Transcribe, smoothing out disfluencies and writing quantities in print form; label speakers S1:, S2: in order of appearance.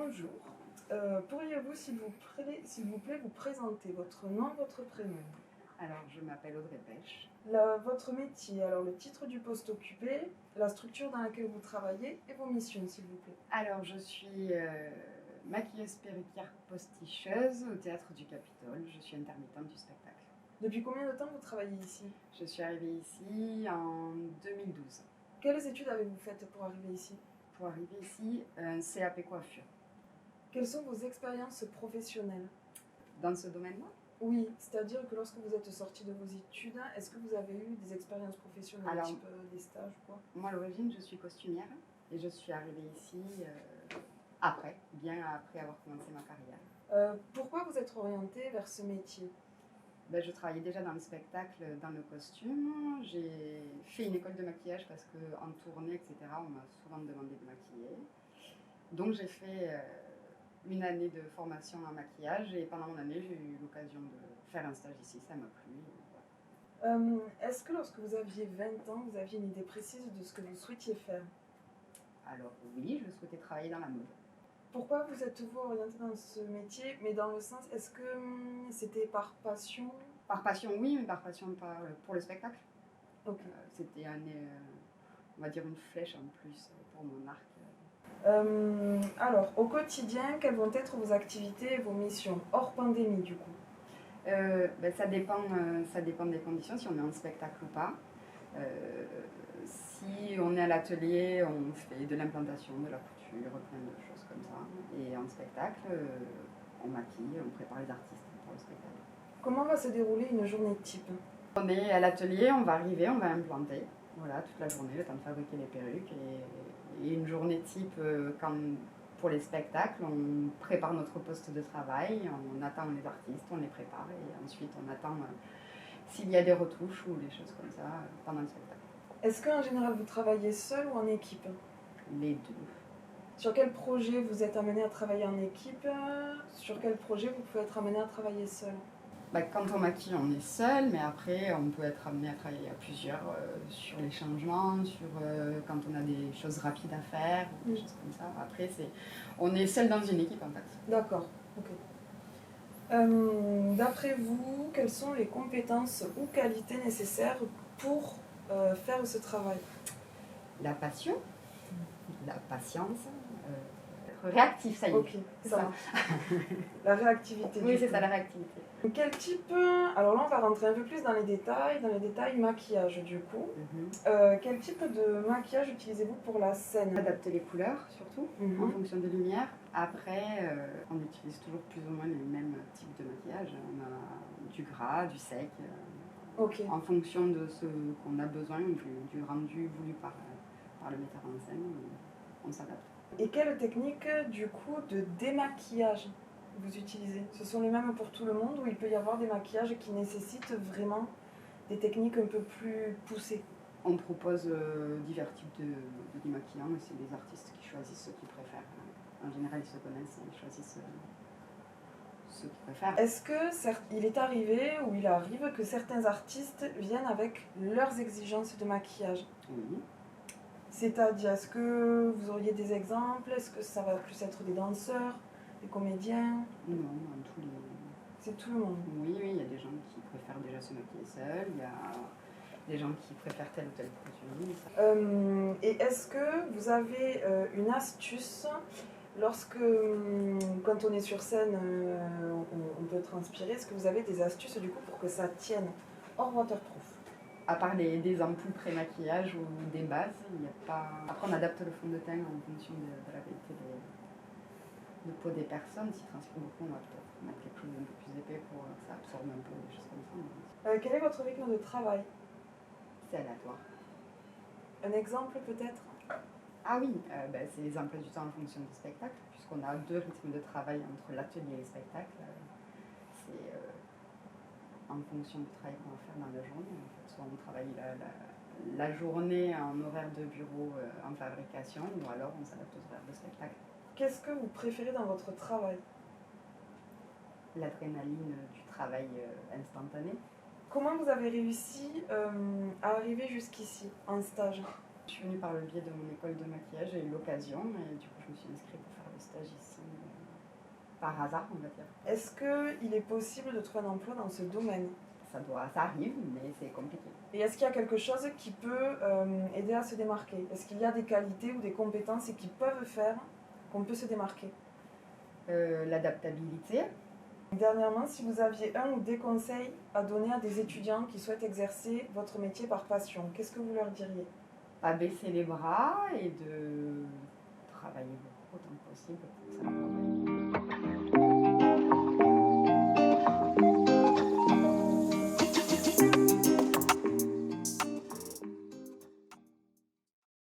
S1: Bonjour. Pourriez-vous, s'il vous plaît, vous présenter votre nom, votre prénom?
S2: Alors, je m'appelle Audrey Pêche.
S1: Votre métier, alors le titre du poste occupé, la structure dans laquelle vous travaillez et vos missions, s'il vous plaît.
S2: Alors, je suis maquilleuse, perruquière, posticheuse au Théâtre du Capitole. Je suis intermittente du spectacle.
S1: Depuis combien de temps vous travaillez ici?
S2: Je suis arrivée ici en 2012.
S1: Quelles études avez-vous faites pour arriver ici?
S2: Pour arriver ici, un CAP coiffure.
S1: Quelles sont vos expériences professionnelles?
S2: Dans ce domaine-là?
S1: Oui, c'est-à-dire que lorsque vous êtes sorti de vos études, est-ce que vous avez eu des expériences professionnelles,
S2: Alors,
S1: type des stages ou quoi?
S2: Moi, à l'origine, je suis costumière et je suis arrivée ici bien après avoir commencé ma carrière.
S1: Pourquoi vous êtes orientée vers ce métier?
S2: Je travaillais déjà dans le spectacle, dans le costume. J'ai fait une école de maquillage parce qu'en tournée, etc., on m'a souvent demandé de maquiller. Donc j'ai fait une année de formation en maquillage et pendant mon année, j'ai eu l'occasion de faire un stage ici. Ça m'a plu.
S1: Voilà. Est-ce que lorsque vous aviez 20 ans, vous aviez une idée précise de ce que vous souhaitiez faire?
S2: Alors oui, je souhaitais travailler dans la mode.
S1: Pourquoi vous êtes-vous orientée dans ce métier? Mais dans le sens, est-ce que c'était par passion?
S2: Par passion, oui, mais par passion pas pour le spectacle.
S1: Ok.
S2: C'était on va dire une flèche en plus pour mon arc.
S1: Alors, au quotidien, quelles vont être vos activités et vos missions, hors pandémie du coup?
S2: Ça dépend des conditions, si on est en spectacle ou pas. Si on est à l'atelier, on fait de l'implantation, de la couture, plein de choses comme ça. Et en spectacle, on maquille, on prépare les artistes pour le spectacle.
S1: Comment va se dérouler une journée type?
S2: On est à l'atelier, on va arriver, on va implanter. Voilà, toute la journée, le temps de fabriquer les perruques. Et une journée type, pour les spectacles, on prépare notre poste de travail, on attend les artistes, on les prépare et ensuite on attend s'il y a des retouches ou des choses comme ça pendant le spectacle.
S1: Est-ce qu'en général vous travaillez seul ou en équipe?
S2: Les deux.
S1: Sur quel projet vous êtes amené à travailler en équipe? Sur quel projet vous pouvez être amené à travailler seul?
S2: Quand on maquille, on est seul, mais après, on peut être amené à travailler à plusieurs sur les changements, quand on a des choses rapides à faire, des choses comme ça. Après, on est seul dans une équipe, en fait.
S1: D'accord, ok. D'après vous, quelles sont les compétences ou qualités nécessaires pour faire ce travail?
S2: La passion, la patience, être réactif, ça y est.
S1: Ok,
S2: c'est
S1: ça
S2: ça.
S1: marche. La réactivité.
S2: Oui, c'est ça, la réactivité.
S1: Quel type... Alors là, on va rentrer un peu plus dans les détails maquillage du coup. Quel type de maquillage utilisez-vous pour la scène?
S2: Adapter les couleurs, surtout, en fonction des lumières. Après, on utilise toujours plus ou moins les mêmes types de maquillage. On a du gras, du sec, en fonction de ce qu'on a besoin, du rendu voulu par le metteur en scène, on s'adapte.
S1: Et quelle technique, du coup, de démaquillage vous utilisez? Ce sont les mêmes pour tout le monde ou il peut y avoir des maquillages qui nécessitent vraiment des techniques un peu plus poussées?
S2: On propose divers types de démaquillants et c'est les artistes qui choisissent ce qu'ils préfèrent. En général, ils se connaissent et ils choisissent ce qu'ils préfèrent.
S1: Est-ce qu'il est arrivé ou il arrive que certains artistes viennent avec leurs exigences de maquillage?
S2: Oui.
S1: C'est-à-dire, est-ce que vous auriez des exemples? Est-ce que ça va plus être des danseurs, des comédiens?
S2: Non, tous les...
S1: C'est tout le monde?
S2: Oui, il y a des gens qui préfèrent déjà se maquiller seuls, il y a des gens qui préfèrent tel ou tel produit.
S1: Et est-ce que vous avez une astuce quand on est sur scène, on peut transpirer? Est-ce que vous avez des astuces du coup pour que ça tienne hors waterproof?
S2: À part des ampoules pré-maquillage ou des bases, il n'y a pas... Après, on adapte le fond de teint en fonction de la qualité de peau des personnes. S'ils transpirent beaucoup, on va peut-être mettre quelque chose d'un peu plus épais pour que ça absorbe un peu, des choses comme ça.
S1: Quel est votre rythme de travail?
S2: C'est aléatoire.
S1: Un exemple peut-être?
S2: Ah oui, c'est les emplois du temps en fonction du spectacle, puisqu'on a deux rythmes de travail entre l'atelier et le spectacle. C'est en fonction du travail qu'on va faire dans la journée. En fait, soit on travaille la journée en horaire de bureau en fabrication, ou alors on s'adapte aux horaires de spectacle.
S1: Qu'est-ce que vous préférez dans votre travail?
S2: L'adrénaline du travail instantané.
S1: Comment vous avez réussi à arriver jusqu'ici, en stage?
S2: Je suis venue par le biais de mon école de maquillage, j'ai eu l'occasion et du coup je me suis inscrite pour faire de stage ici par hasard, on va dire.
S1: Est-ce qu'il est possible de trouver un emploi dans ce domaine?
S2: Ça arrive, mais c'est compliqué.
S1: Et est-ce qu'il y a quelque chose qui peut aider à se démarquer? Est-ce qu'il y a des qualités ou des compétences qui peuvent faire qu'on peut se démarquer?
S2: L'adaptabilité.
S1: Dernièrement, si vous aviez un ou des conseils à donner à des étudiants qui souhaitent exercer votre métier par passion, qu'est-ce que vous leur diriez?
S2: Pas baisser les bras et de travailler beaucoup autant que possible